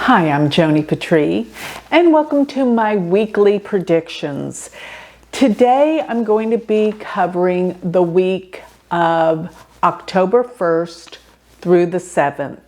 Hi, I'm Joni Patry, and welcome to my weekly predictions. Today I'm going to be covering the week of October 1st through the 7th.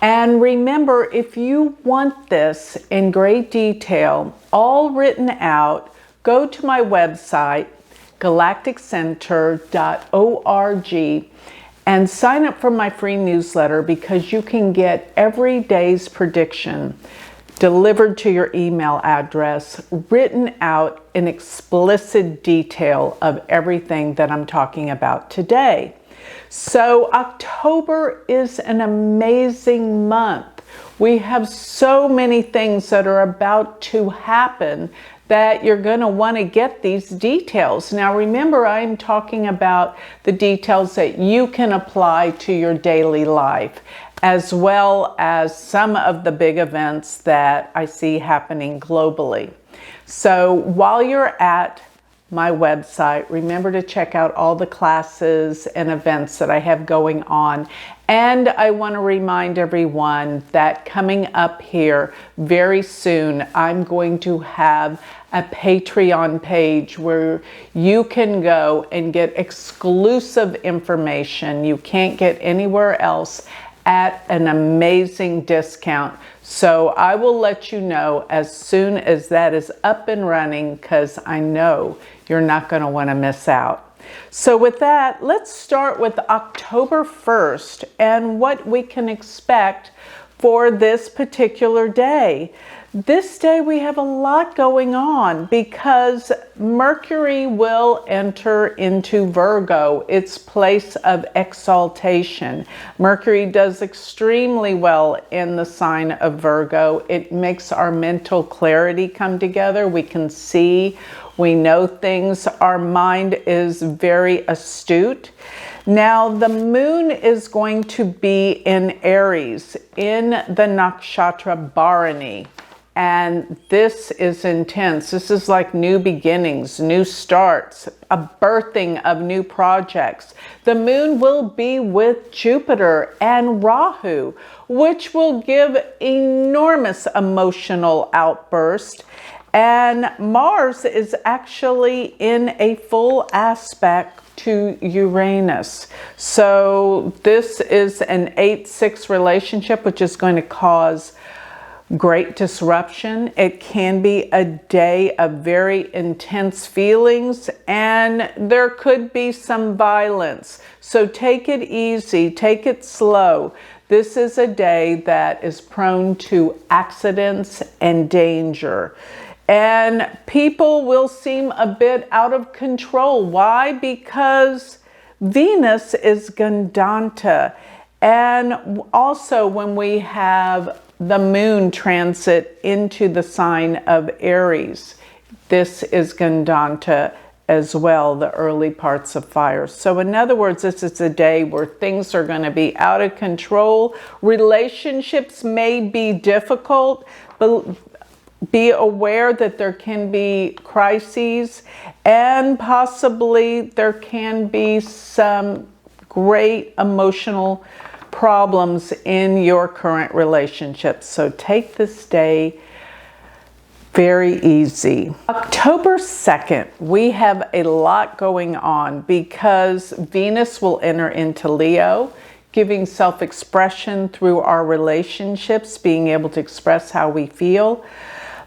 And remember, if you want this in great detail, all written out, go to my website, galacticcenter.org, and sign up for my free newsletter because you can get every day's prediction delivered to your email address, written out in explicit detail of everything that I'm talking about today. So October is an amazing month. We have so many things that are about to happen that you're going to want to get these details. Now remember, I'm talking about the details that you can apply to your daily life, as well as some of the big events that I see happening globally. So while you're at my website, remember to check out all the classes and events that I have going on. And I want to remind everyone that coming up here very soon, I'm going to have a Patreon page where you can go and get exclusive information you can't get anywhere else at an amazing discount. So I will let you know as soon as that is up and running, because I know you're not going to want to miss out. So with that, let's start with October 1st and what we can expect for this particular day. This day we have a lot going on because Mercury will enter into Virgo, its place of exaltation. Mercury does extremely well in the sign of Virgo. It makes our mental clarity come together. We can see, we know things. Our mind is very astute. Now, the moon is going to be in Aries in the nakshatra Bharani. And this is intense. This is like new beginnings, new starts, a birthing of new projects. The moon will be with Jupiter and Rahu, which will give enormous emotional outburst. And Mars is actually in a full aspect to Uranus. So this is an 8-6 relationship, which is going to cause great disruption. It can be a day of very intense feelings, and there could be some violence. So take it easy, take it slow. This is a day that is prone to accidents and danger. And people will seem a bit out of control. Why? Because Venus is Gandanta. And also when we have the moon transit into the sign of Aries, this is Gandanta as well, the early parts of fire. So in other words, this is a day where things are going to be out of control. Relationships may be difficult, but be aware that there can be crises, and possibly there can be some great emotional problems in your current relationships. So take this day very easy. October 2nd, we have a lot going on because Venus will enter into Leo, giving self-expression through our relationships, being able to express how we feel.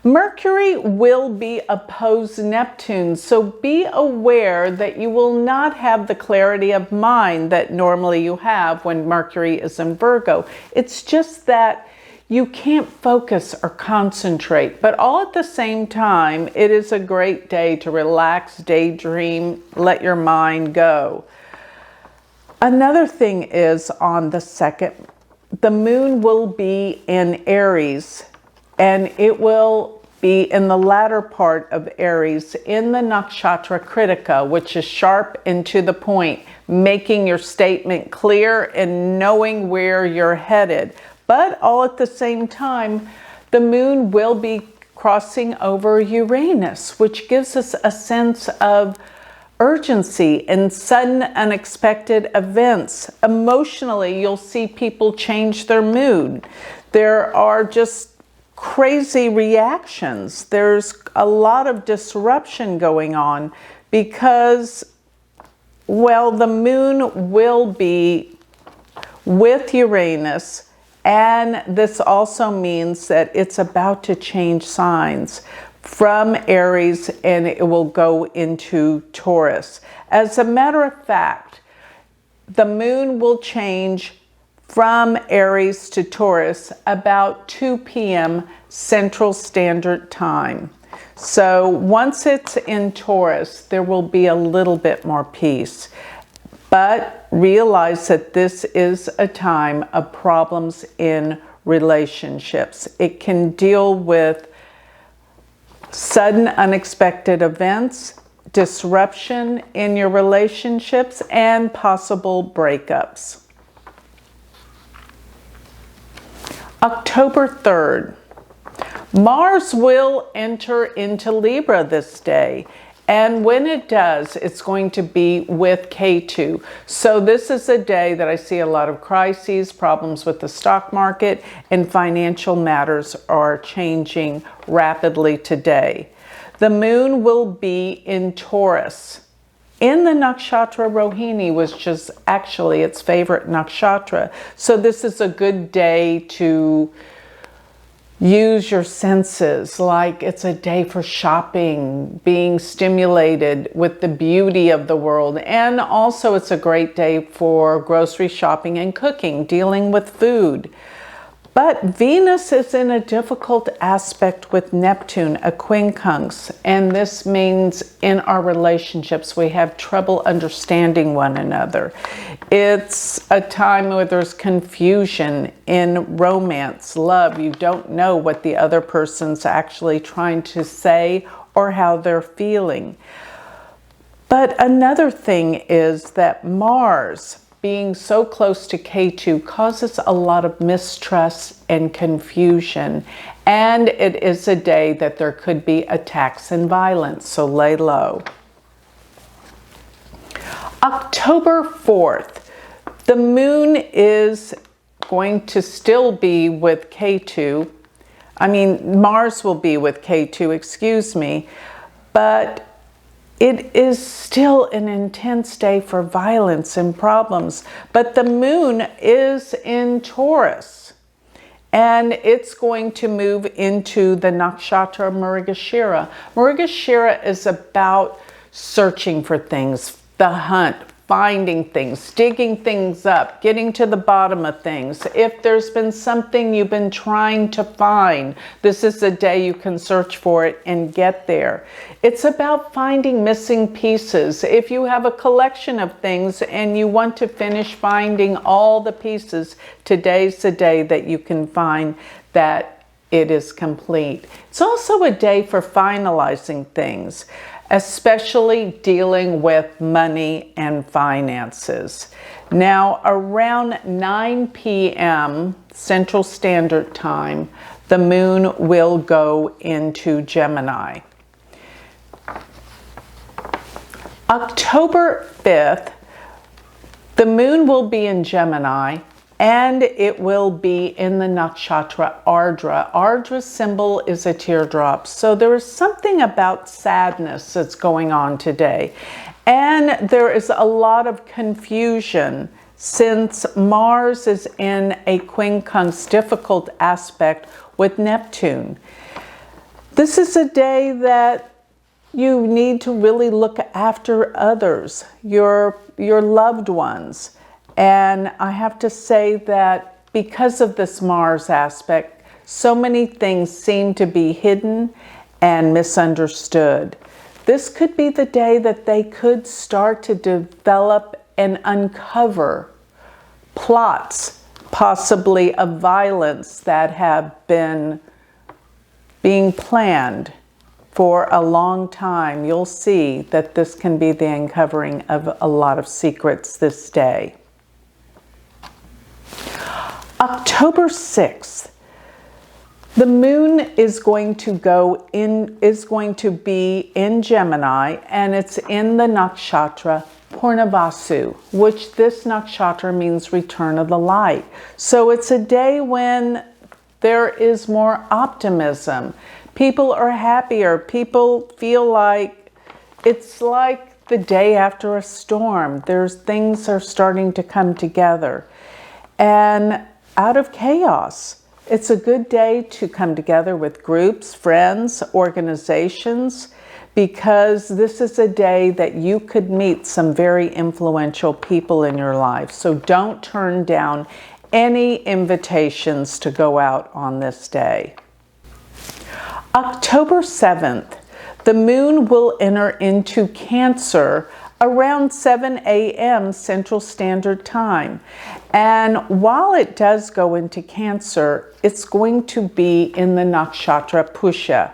Mercury will be opposed Neptune, so be aware that you will not have the clarity of mind that normally you have when Mercury is in Virgo. It's just that you can't focus or concentrate, but all at the same time, it is a great day to relax, daydream, let your mind go. Another thing is on the 2nd, the moon will be in Aries, and it will be in the latter part of Aries in the nakshatra Kritika, which is sharp and to the point, making your statement clear and knowing where you're headed. But all at the same time, the moon will be crossing over Uranus, which gives us a sense of urgency and sudden unexpected events. Emotionally, you'll see people change their mood. There are just crazy reactions. There's a lot of disruption going on because, well, the moon will be with Uranus, and this also means that it's about to change signs from Aries and it will go into Taurus. As a matter of fact, the moon will change from Aries to Taurus about 2 p.m. Central Standard Time. So once it's in Taurus, there will be a little bit more peace. But realize that this is a time of problems in relationships. It can deal with sudden unexpected events, disruption in your relationships, and possible breakups. October 3rd, Mars will enter into Libra this day. And when it does, it's going to be with K2. So this is a day that I see a lot of crises, problems with the stock market, and financial matters are changing rapidly today. The moon will be in Taurus, in the nakshatra Rohini, which is actually its favorite nakshatra. So this is a good day to use your senses, like it's a day for shopping, being stimulated with the beauty of the world. And also it's a great day for grocery shopping and cooking, dealing with food. But Venus is in a difficult aspect with Neptune, a quincunx, and this means in our relationships we have trouble understanding one another. It's a time where there's confusion in romance, love. You don't know what the other person's actually trying to say or how they're feeling. But another thing is that Mars, being so close to K2, causes a lot of mistrust and confusion. And it is a day that there could be attacks and violence, so lay low. October 4th, the moon is going to still be with K2. Mars will be with K2, excuse me, but it is still an intense day for violence and problems. But the moon is in Taurus, and it's going to move into the nakshatra Mrigashira. Mrigashira is about searching for things, the hunt, finding things, digging things up, getting to the bottom of things. If there's been something you've been trying to find, this is the day you can search for it and get there. It's about finding missing pieces. If you have a collection of things and you want to finish finding all the pieces, today's the day that you can find that it is complete. It's also a day for finalizing things, especially dealing with money and finances. Now, around 9 p.m. Central Standard Time, the moon will go into Gemini. October 5th, the moon will be in Gemini, and it will be in the nakshatra Ardra. Ardra's symbol is a teardrop. So there is something about sadness that's going on today. And there is a lot of confusion since Mars is in a quincunx difficult aspect with Neptune. This is a day that you need to really look after others, your loved ones. And I have to say that because of this Mars aspect, so many things seem to be hidden and misunderstood. This could be the day that they could start to develop and uncover plots, possibly of violence that have been being planned for a long time. You'll see that this can be the uncovering of a lot of secrets this day. October 6th, the moon is going to be in Gemini, and it's in the nakshatra Purnavasu, which this nakshatra means return of the light. So it's a day when There is more optimism. People are happier. People feel like it's like the day after a storm. Things are starting to come together. And out of chaos, it's a good day to come together with groups, friends, organizations, because this is a day that you could meet some very influential people in your life. So don't turn down any invitations to go out on this day. October 7th, the moon will enter into Cancer around 7 a.m. Central Standard Time. And while it does go into Cancer, it's going to be in the nakshatra Pusha.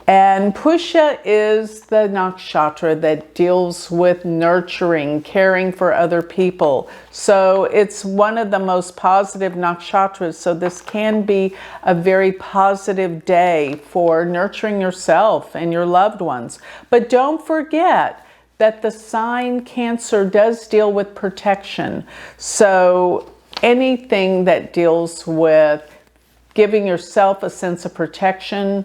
And Pusha is the nakshatra that deals with nurturing, caring for other people. So it's one of the most positive nakshatras. So this can be a very positive day for nurturing yourself and your loved ones. But don't forget that the sign Cancer does deal with protection. So anything that deals with giving yourself a sense of protection,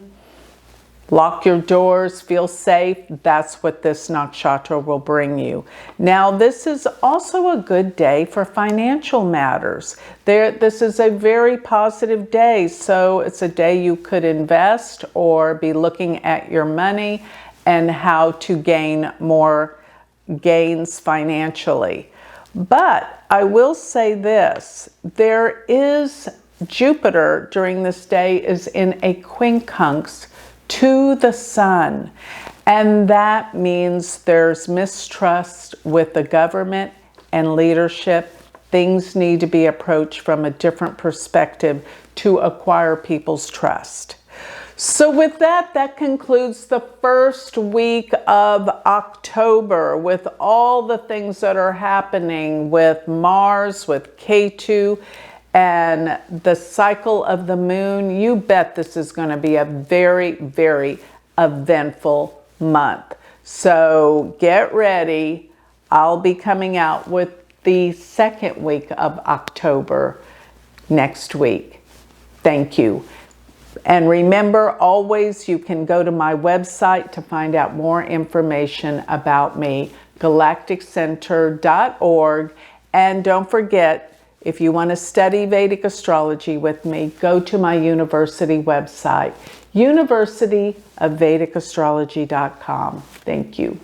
lock your doors, feel safe, that's what this nakshatra will bring you. Now, this is also a good day for financial matters. This is a very positive day, so it's a day you could invest or be looking at your money and how to gain more gains financially. But I will say this, there is Jupiter during this day is in a quincunx to the sun, and that means there's mistrust with the government and leadership. Things need to be approached from a different perspective to acquire people's trust. So with that, that concludes the first week of October with all the things that are happening with Mars, with Ketu, and the cycle of the moon. You bet this is going to be a very, very eventful month. So get ready. I'll be coming out with the second week of October next week. Thank you. And remember, always you can go to my website to find out more information about me, galacticcenter.org. And don't forget, if you want to study Vedic astrology with me, go to my university website, universityofvedicastrology.com. Thank you.